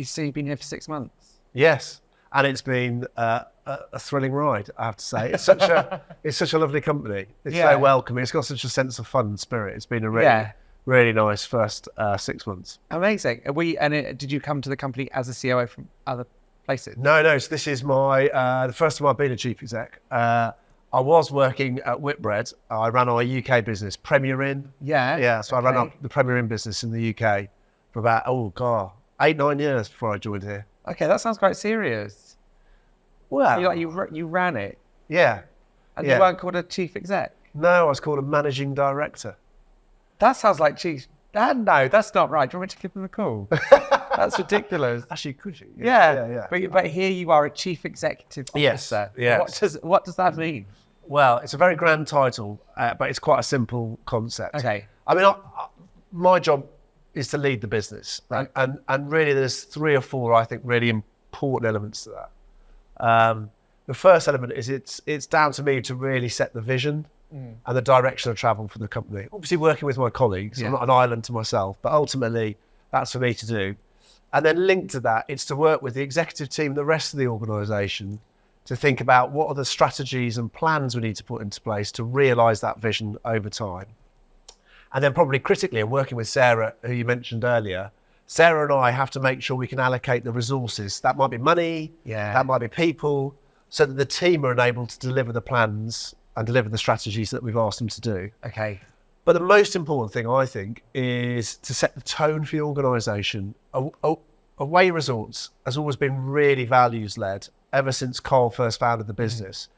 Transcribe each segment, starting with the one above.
So you've been here for 6 months? Yes, and it's been a thrilling ride, I have to say. It's such a lovely company. It's so welcoming. It's got such a sense of fun and spirit. It's been a really nice first 6 months. Amazing. Did you come to the company as a COO from other places? No. So this is the first time I've been a chief exec. I was working at Whitbread. I ran our UK business, Premier Inn. So I ran up the Premier Inn business in the UK for about 8-9 years before I joined here. Okay, that sounds quite serious. Well, you ran it. Yeah. And you weren't called a chief exec? No, I was called a managing director. That sounds like chief. No, that's not right. Do you want me to give them a call? That's ridiculous. Actually, could you? Yeah. But here you are, a chief executive officer. Yes. What does that mean? Well, it's a very grand title, but it's quite a simple concept. Okay. I mean, my job is to lead the business, right? And really, there's 3 or 4, I think, really important elements to that. The first element is it's down to me to really set the vision and the direction of travel for the company. Obviously, working with my colleagues, I'm not an island to myself, but ultimately, that's for me to do. And then linked to that, it's to work with the executive team, the rest of the organisation, to think about what are the strategies and plans we need to put into place to realise that vision over time. And then probably critically, and working with Sarah, who you mentioned earlier, Sarah and I have to make sure we can allocate the resources. That might be money, that might be people, so that the team are enabled to deliver the plans and deliver the strategies that we've asked them to do. Okay. But the most important thing, I think, is to set the tone for the organisation. Away Resorts has always been really values-led ever since Carl first founded the business.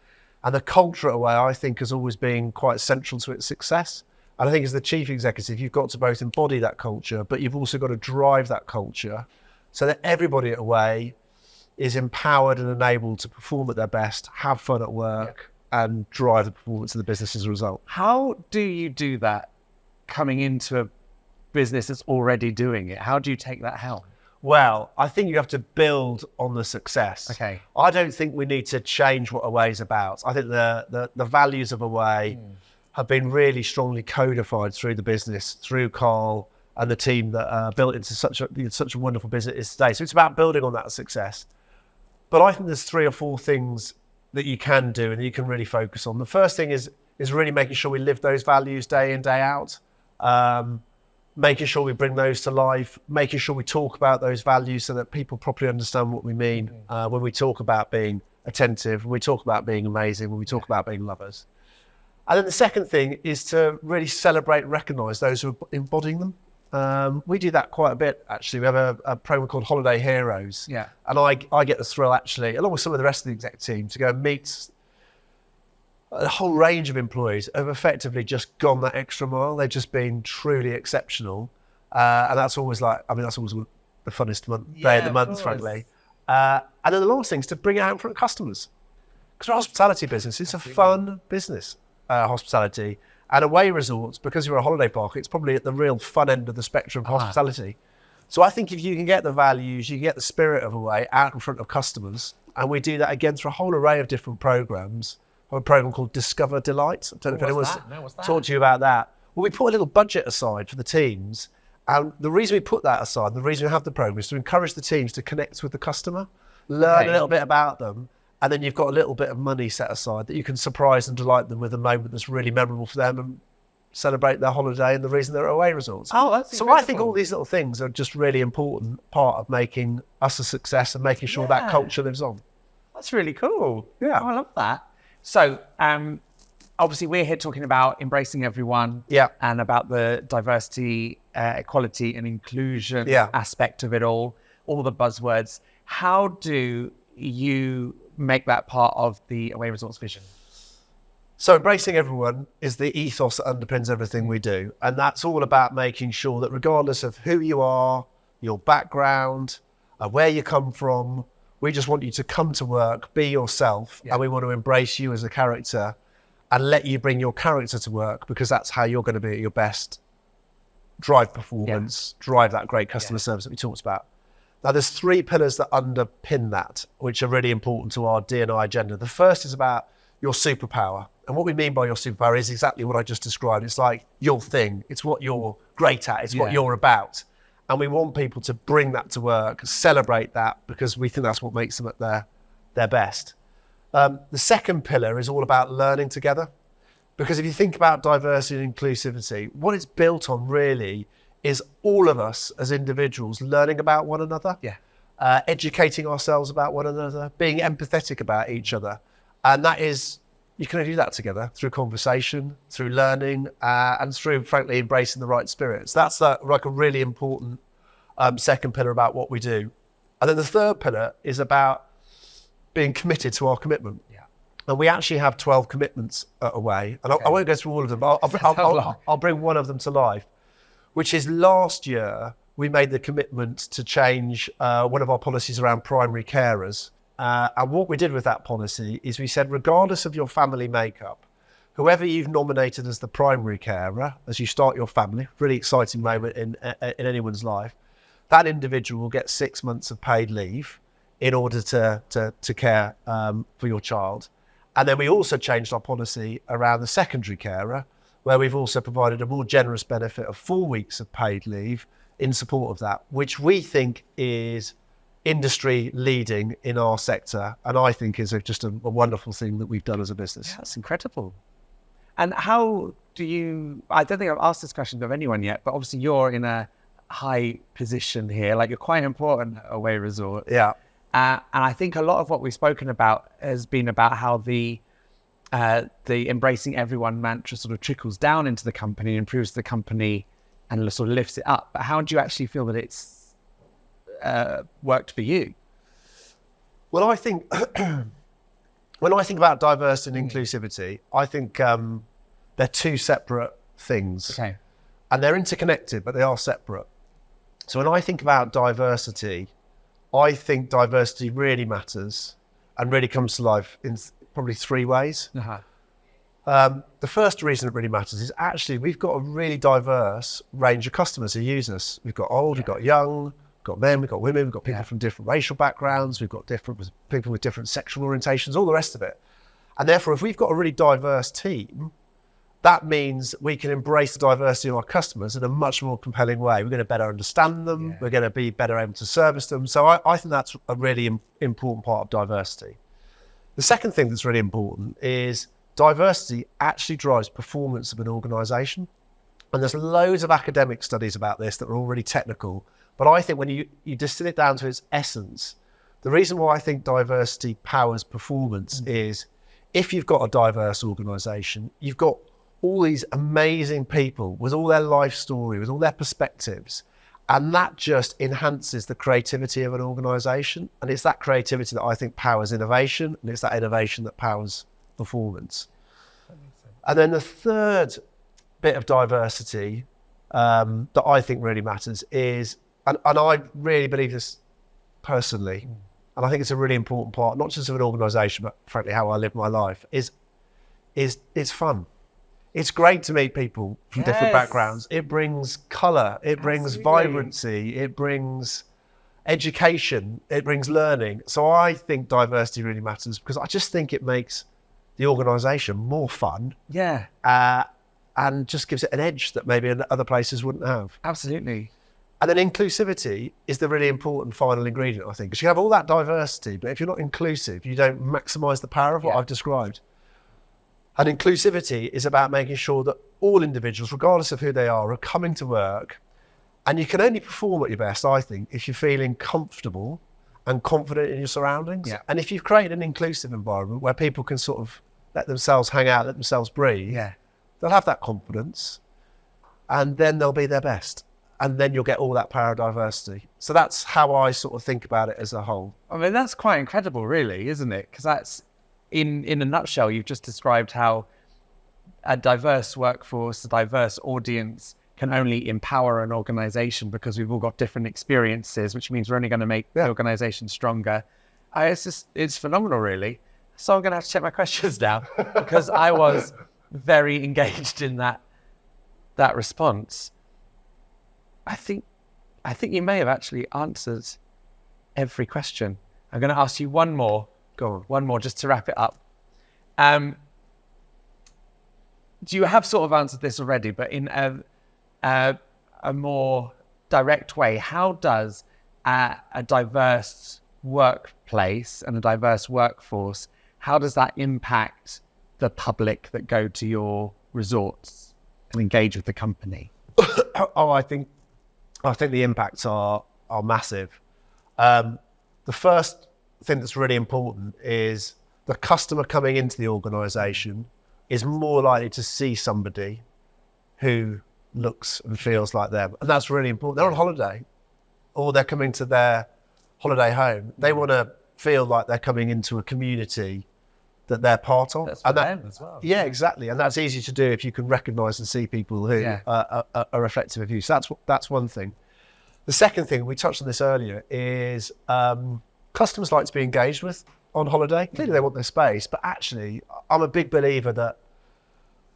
And the culture at Away, I think, has always been quite central to its success. And I think as the chief executive, you've got to both embody that culture, but you've also got to drive that culture so that everybody at Away is empowered and enabled to perform at their best, have fun at work, and drive the performance of the business as a result. How do you do that coming into a business that's already doing it? How do you take that helm? Well, I think you have to build on the success. Okay. I don't think we need to change what Away is about. I think the values of Away have been really strongly codified through the business, through Carl and the team that built into such a wonderful business it is today. So it's about building on that success. But I think there's 3 or 4 things that you can do and you can really focus on. The first thing is really making sure we live those values day in, day out. Making sure we bring those to life, making sure we talk about those values so that people properly understand what we mean when we talk about being attentive, when we talk about being amazing, when we talk about being lovers. And then the second thing is to really celebrate and recognise those who are embodying them. We do that quite a bit, actually. We have a program called Holiday Heroes. Yeah. And I get the thrill, actually, along with some of the rest of the exec team, to go and meet a whole range of employees who have effectively just gone that extra mile. They've just been truly exceptional. And that's always the funnest day of the month, frankly. And then the last thing is to bring it out in front of customers. Because our hospitality business is a fun business, hospitality. And Away Resorts, because you're a holiday park, it's probably at the real fun end of the spectrum of hospitality. So I think if you can get the values, you can get the spirit of Away out in front of customers, and we do that again through a whole array of different programs. A program called Discover Delight. I don't know if anyone's talked to you about that. Well, we put a little budget aside for the teams. And the reason we put that aside, the reason we have the program is to encourage the teams to connect with the customer, learn a little bit about them, and then you've got a little bit of money set aside that you can surprise and delight them with a moment that's really memorable for them and celebrate their holiday and the reason they're at Away Resorts. Oh, that's so I think all these little things are just really important part of making us a success and making sure that culture lives on. That's really cool. Yeah. Oh, I love that. So, obviously, we're here talking about embracing everyone and about the diversity, equality and inclusion aspect of it all the buzzwords. How do you make that part of the Away Resorts vision? So embracing everyone is the ethos that underpins everything we do. And that's all about making sure that regardless of who you are, your background, where you come from, we just want you to come to work, be yourself, and we want to embrace you as a character and let you bring your character to work because that's how you're going to be at your best. Drive performance, drive that great customer service that we talked about. Now, there's 3 pillars that underpin that, which are really important to our D&I agenda. The first is about your superpower. And what we mean by your superpower is exactly what I just described. It's like your thing. It's what you're great at. It's what you're about. And we want people to bring that to work, celebrate that, because we think that's what makes them at their best. The second pillar is all about learning together. Because if you think about diversity and inclusivity, what it's built on really is all of us as individuals learning about one another, educating ourselves about one another, being empathetic about each other. And that is, you can only do that together through conversation, through learning, and through, frankly, embracing the right spirits. That's like a really important second pillar about what we do. And then the third pillar is about being committed to our commitment. And we actually have 12 commitments away. And I won't go through all of them, but I'll bring one of them to life, which is last year, we made the commitment to change one of our policies around primary carers. And what we did with that policy is we said, regardless of your family makeup, whoever you've nominated as the primary carer, as you start your family, really exciting moment in anyone's life, that individual will get 6 months of paid leave in order to care for your child. And then we also changed our policy around the secondary carer, where we've also provided a more generous benefit of 4 weeks of paid leave in support of that, which we think is industry leading in our sector. And I think is just a wonderful thing that we've done as a business. Yeah, that's incredible. And how do you, I don't think I've asked this question of anyone yet, but obviously you're in a high position here, like you're quite important at Away Resort. Yeah. And I think a lot of what we've spoken about has been about how the embracing everyone mantra sort of trickles down into the company, improves the company, and sort of lifts it up. But how do you actually feel that it's worked for you? Well, I think when I think about diversity and inclusivity, I think they're two separate things. Okay. And they're interconnected, but they are separate. So when I think about diversity, I think diversity really matters and really comes to life in probably 3 ways. The first reason it really matters is actually we've got a really diverse range of customers who use us. We've got old, we've got young, we've got men, we've got women, we've got people from different racial backgrounds, we've got people with different sexual orientations, all the rest of it. And therefore, if we've got a really diverse team, that means we can embrace the diversity of our customers in a much more compelling way. We're going to better understand them. We're going to be better able to service them. So I think that's a really important part of diversity. The second thing that's really important is diversity actually drives performance of an organisation. And there's loads of academic studies about this that are all really technical. But I think when you distill it down to its essence, the reason why I think diversity powers performance is if you've got a diverse organisation, you've got all these amazing people with all their life story, with all their perspectives. And that just enhances the creativity of an organisation. And it's that creativity that I think powers innovation. And it's that innovation that powers performance. And then the third bit of diversity that I think really matters is, and I really believe this personally, and I think it's a really important part, not just of an organisation, but frankly how I live my life, is it's fun. It's great to meet people from different backgrounds. It brings colour, it brings vibrancy, it brings education, it brings learning. So I think diversity really matters because I just think it makes the organisation more fun. Yeah. And just gives it an edge that maybe other places wouldn't have. Absolutely. And then inclusivity is the really important final ingredient, I think. Because you have all that diversity, but if you're not inclusive, you don't maximise the power of what I've described. And inclusivity is about making sure that all individuals, regardless of who they are coming to work. And you can only perform at your best, I think, if you're feeling comfortable and confident in your surroundings. Yeah. And if you've created an inclusive environment where people can sort of let themselves hang out, let themselves breathe, they'll have that confidence and then they'll be their best. And then you'll get all that power of diversity. So that's how I sort of think about it as a whole. I mean, that's quite incredible, really, isn't it? Because that's, in a nutshell, you've just described how a diverse workforce, a diverse audience can only empower an organisation because we've all got different experiences, which means we're only going to make the organisation stronger. It's phenomenal, really. So I'm going to have to check my questions now because I was very engaged in that response. I think you may have actually answered every question. I'm going to ask you one more. Go on. One more just to wrap it up. Do you have sort of answered this already, but in a more direct way, how does a diverse workplace and a diverse workforce, how does that impact the public that go to your resorts and engage with the company? I think the impacts are massive. The first thing that's really important is the customer coming into the organisation is more likely to see somebody who looks and feels like them. And that's really important. They're on holiday or they're coming to their holiday home. They want to feel like they're coming into a community that they're part of. That's for them as well. Yeah, exactly. And that's easy to do if you can recognise and see people who are reflective of you. So that's one thing. The second thing, we touched on this earlier, is customers like to be engaged with on holiday. Clearly they want their space, but actually I'm a big believer that,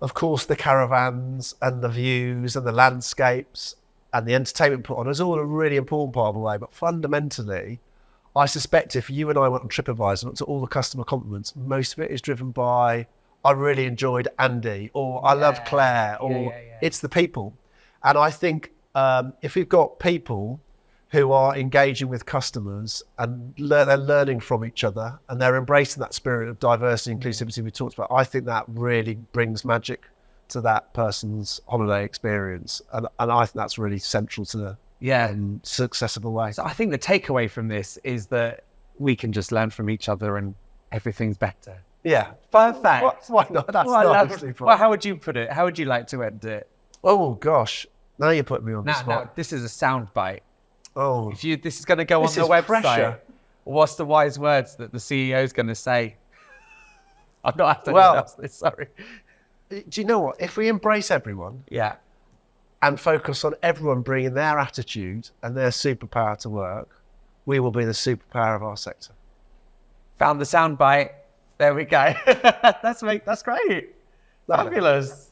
of course, the caravans and the views and the landscapes and the entertainment put on is all a really important part of the way. But fundamentally, I suspect if you and I went on TripAdvisor and looked at all the customer compliments, most of it is driven by, I really enjoyed Andy, or I love Claire, or it's the people. And I think if we've got people who are engaging with customers and they're learning from each other and they're embracing that spirit of diversity and inclusivity we talked about, I think that really brings magic to that person's holiday experience. And I think that's really central to the success of the way. So I think the takeaway from this is that we can just learn from each other and everything's better. Yeah. Perfect. Why not? That's nicely put. Well, how would you put it? How would you like to end it? Oh, gosh. Now you're putting me on the spot. Now, this is a soundbite. Oh. This is going to go on the website. Pressure. What's the wise words that the CEO is going to say? I'm not after this, sorry. Do you know what? If we embrace everyone and focus on everyone bringing their attitude and their superpower to work, we will be the superpower of our sector. Found the soundbite. There we go. That's great. Fabulous.